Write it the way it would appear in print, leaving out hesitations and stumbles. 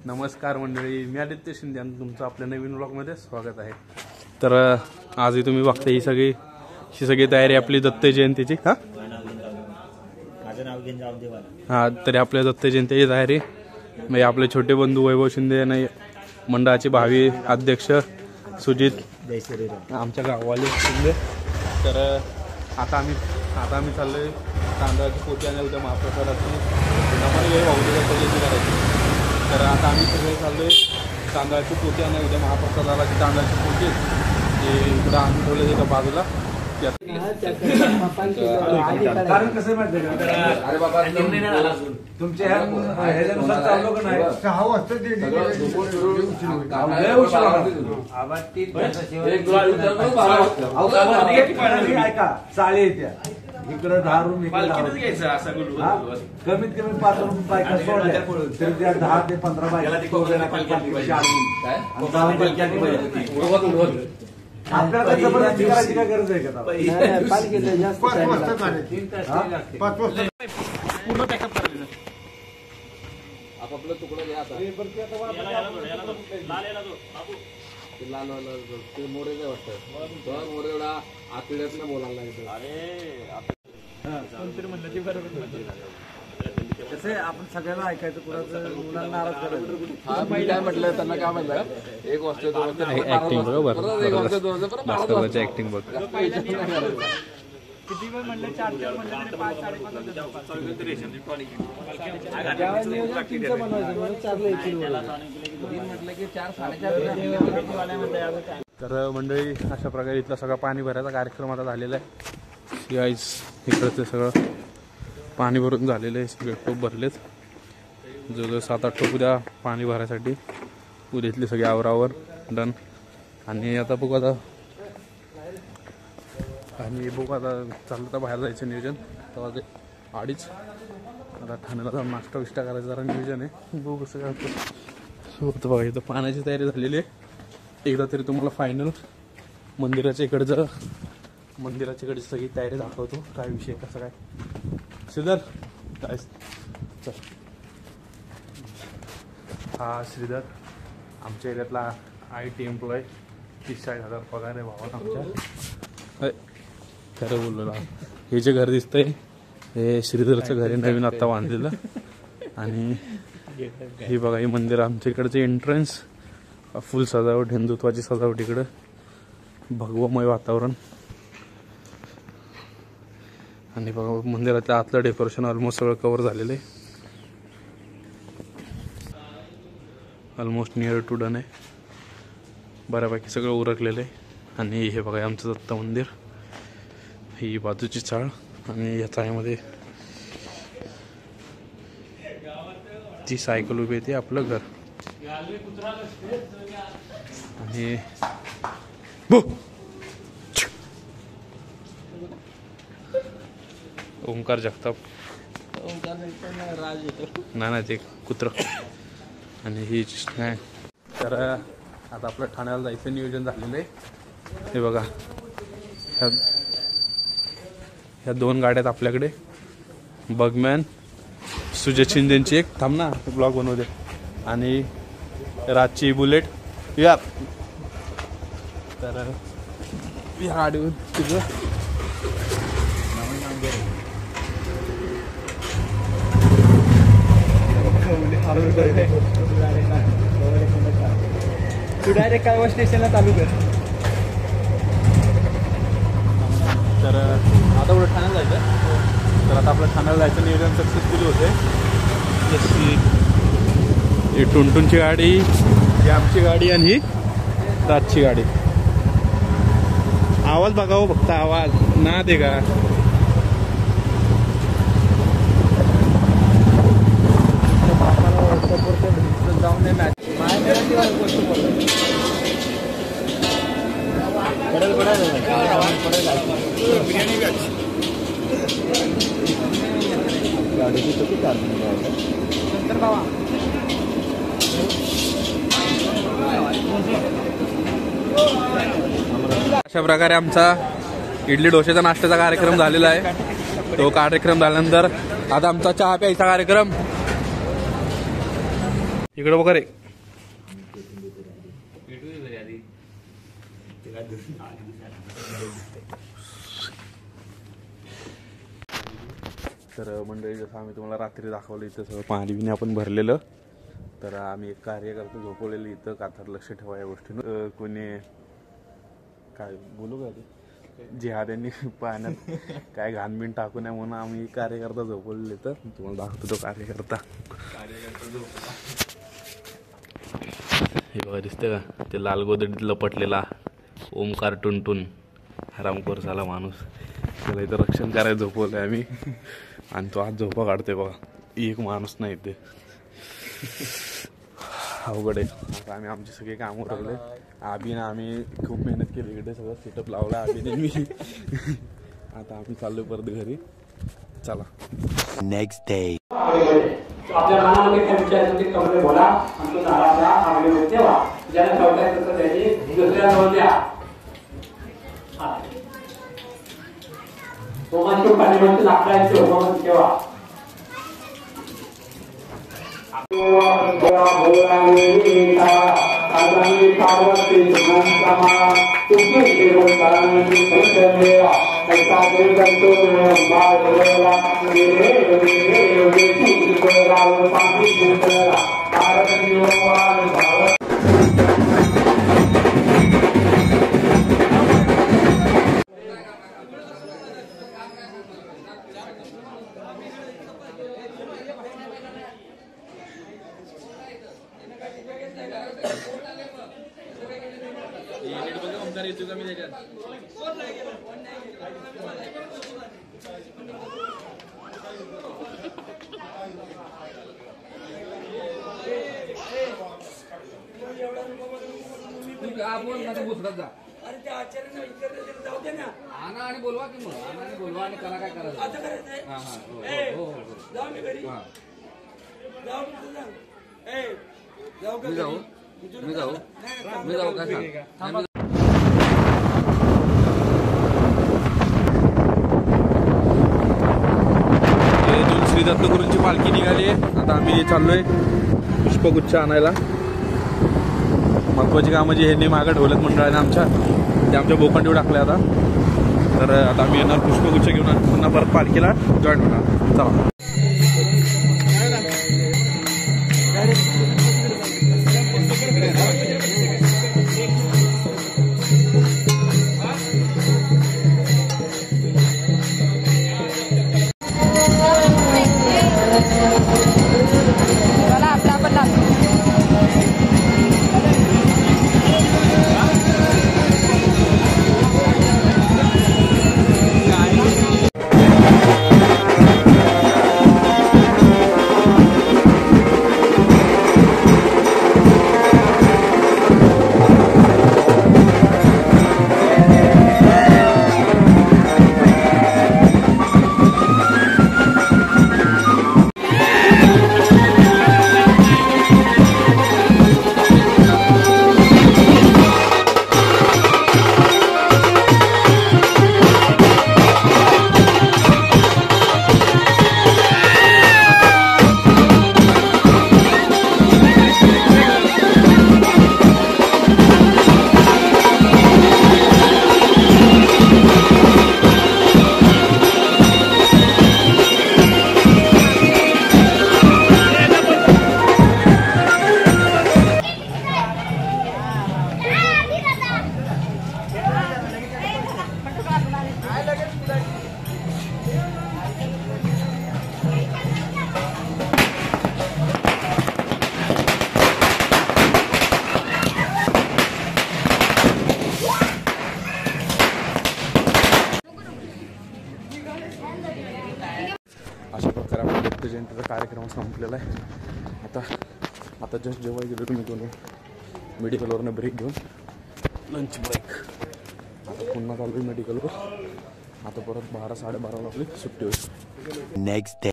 नमस्कार मंडळी, मी आदित्य शिंदे आणि तुमचं आपल्या नवीन व्लॉगमध्ये स्वागत आहे। तर आजही तुम्ही बघता ही सगळी तयारी आपली दत्त जयंतीची। हा तरी आपल्या दत्त जयंतीची तयारी म्हणजे आपले छोटे बंधू वैभव शिंदे आणि मंडळाचे भावी अध्यक्ष सुजित आमच्या गाववाले शिंदे। तर आता आम्ही चाललोय तांदळाची पोती आणि उद्या महाप्रसादाची जयंती करायची। तर आता आम्ही सगळे चाललोय तांदळाची पोती आणि उद्या महाप्रसादाला ती तांदळाची पोती इकडं आणून ठेवले एका बाजूला। कारण कसं माहिती अरे बाबा तुमच्या ह्याच्यानुसार चाललो का नाही 6 वाजता ऐका चाळे येत्या इकडं 10 रूम कमीत कमी 5 रूम बायका सोडल्या तर त्या 10 ते 15 बायका आपल्याला जबरदस्ती करायची काय गरज आहे का? 5 वाजता पूर्ण पॅकअप करायचं। आपापला तुकडा घ्या आता लाल ते मोरे वाटतं मोरे एवढा आतड्यातनं बोलायला लागतं। कसं आहे आपण सगळ्यांना ऐकायचं कुणाचं मुलांना नाराज करायचं। मी काय म्हटलं त्यांना काय म्हटलं 1 वाजता 2 वाजता ऍक्टिंग बरोबर 1 वाजता 2 वाजता मास्तरची ऍक्टिंग बघ किती वेळ म्हणलं 4 म्हणलं तरी 5 5:30 तर मंडळी अशा प्रकारे इथला सगळा पाणी भरायचा कार्यक्रम आता झालेला आहे। इकडचं सगळं पाणी भरून झालेलं आहे, सगळे टोप भरलेत। जवळजवळ 7-8 टोप उद्या पाणी भरायसाठी उद्यातली सगळी आवरावर डन। आणि आता बघू आता चाललं तर बाहेर जायचं नियोजन तेव्हा ते 2:30 आता ठाण्याला जाऊन नाश्ता विष्टा करायचं जरा नियोजन आहे। बघू कसं काय होतं बघा। इथं पाण्याची तयारी झालेली आहे। एकदा तरी तुम्हाला फायनल मंदिराच्या इकडची सगळी तयारी दाखवतो काय विषय कसं काय। श्रीधर काय चल, हा श्रीधर आमच्या एरियातला IT एम्प्लॉय 30-40 पगार आहे भावाला आमच्या। खरं बोललो ना, हे जे घर दिसतंय हे श्रीधरचं घर आहे, नवीन आत्ता बांधलेलं। आणि हे बघा हे मंदिर आमच्या इकडचे एंट्रन्स फुल सजावट, हिंदुत्वाची सजावट, इकडं भगवमय वातावरण। आणि बघा मंदिराच्या आतलं डेकोरेशन ऑलमोस्ट सगळं कव्हर झालेलं आहे, ऑलमोस्ट नियर टू डन आहे, बऱ्यापैकी सगळं उरकलेलं आहे। आणि हे बघा आमचं दत्त मंदिर, ही बाजूची चाळ आणि या चाळीमध्ये ती सायकल उभी आहे, ती आपलं घर। आणि ओंकार जगताप नाही ते कुत्र। आणि ही काय तर आता आपलं ठाण्याला जायचं नियोजन झालेलं आहे। हे बघा ह्या 2 गाड्यात आपल्याकडे, बगमॅन सुजित शिंदेची एक थांब ना ब्लॉग बनवते आणि राजची बुलेट या। तर या गाडीवर तुझं तू डायरेक्ट काय स्टेशनला चालू कर। तर आता उलट ठाण्याला जायचं। तर आता आपलं ठाण्याला जायचं नियोजन सक्सेसफुली होते। ही टुनटुनची गाडी, ही आमची गाडी आणि ही राजची गाडी। आवाज बघा हो, फक्त आवाज ना दे का। अशा प्रकारे आमचा इडली डोश्याचा नाश्त्याचा कार्यक्रम झालेला आहे। तो कार्यक्रम झाल्यानंतर आता आमचा चहा प्यायचा कार्यक्रम इकडं बघा रे. तर मंडळी, जसं आम्ही तुम्हाला रात्री दाखवलं इथं सगळं पाणी बिणी आपण भरलेलं. तर आम्ही एक कार्यकर्ता झोपवलेलं इथं कातर. लक्ष ठेवा या गोष्टीनं. कोणी काय बोलू का ते जिहाद्यांनी पाण्यात काय घाणबिण टाकू नये म्हणून आम्ही कार्यकर्ता झोपवलेले. तर तुम्हाला दाखवतो तो कार्यकर्ता. हे बघा दिसते का, ते लाल गोदडीत लपटलेला ओमकार टुनटुन हरामखोर झाला माणूस. त्याला इथं रक्षण करायला झोपवलंय आम्ही आणि तो आज झोपा काढतोय बघा. एक माणूस नाही ते. अवघड आहे. आता आम्ही आमचे सगळे काम उरकले. आबीने आम्ही खूप मेहनत केली इकडे, सगळं सेटअप लावला आबीने मी. आता आम्ही चाललोय परत घरी. चला. Next day. आपल्या मनामध्ये काय विचार येतो ते कमरे बोला आणि तो नाराजा आगळे ठेवा. ज्याला ठेवता येतं तसं त्याची दुसऱ्या जवळ द्या. होमाची पाण्यामध्ये लाकडाची होम ठेवा. अरे त्या आचार्याने विचारलं जाऊ दे ना. आणा आणि बोलवा की मग. आणा आणि बोलवा आणि करा काय करायचं. आता करायचंय. हा हा हो. जाऊ मी घरी. हा. जाऊ मी तुझं. जाऊ का मी जाऊ. घरी? मी जाऊ. नाही, मी जाऊ का सांग. इथून श्री दत्तगुरूंची पालखी निघाली आहे. आता आम्ही चाललोय पुष्पगुच्छ आणायला. महत्वाची कामं जी ह्यांनी मागं ठेवलेत मंडळाने आमच्या, ते आमच्या बोकांडीवर टाकले आता. तर आता आम्ही येणार पुष्पगुच्छ घेऊन पुन्हा परत पालखीला जॉईन होणार. चला. अशा प्रकारे आपला दत्त जयंतीचा कार्यक्रम संपलेला आहे. आता जस्ट जेव्हा गेलो तुम्ही दोन मेडिकलवरनं ब्रेक घेऊन लंच ब्रेक. आता पुन्हा चालू आहे मेडिकलवर. आता परत 12-12:30 आपली सुट्टी होईल. Next day.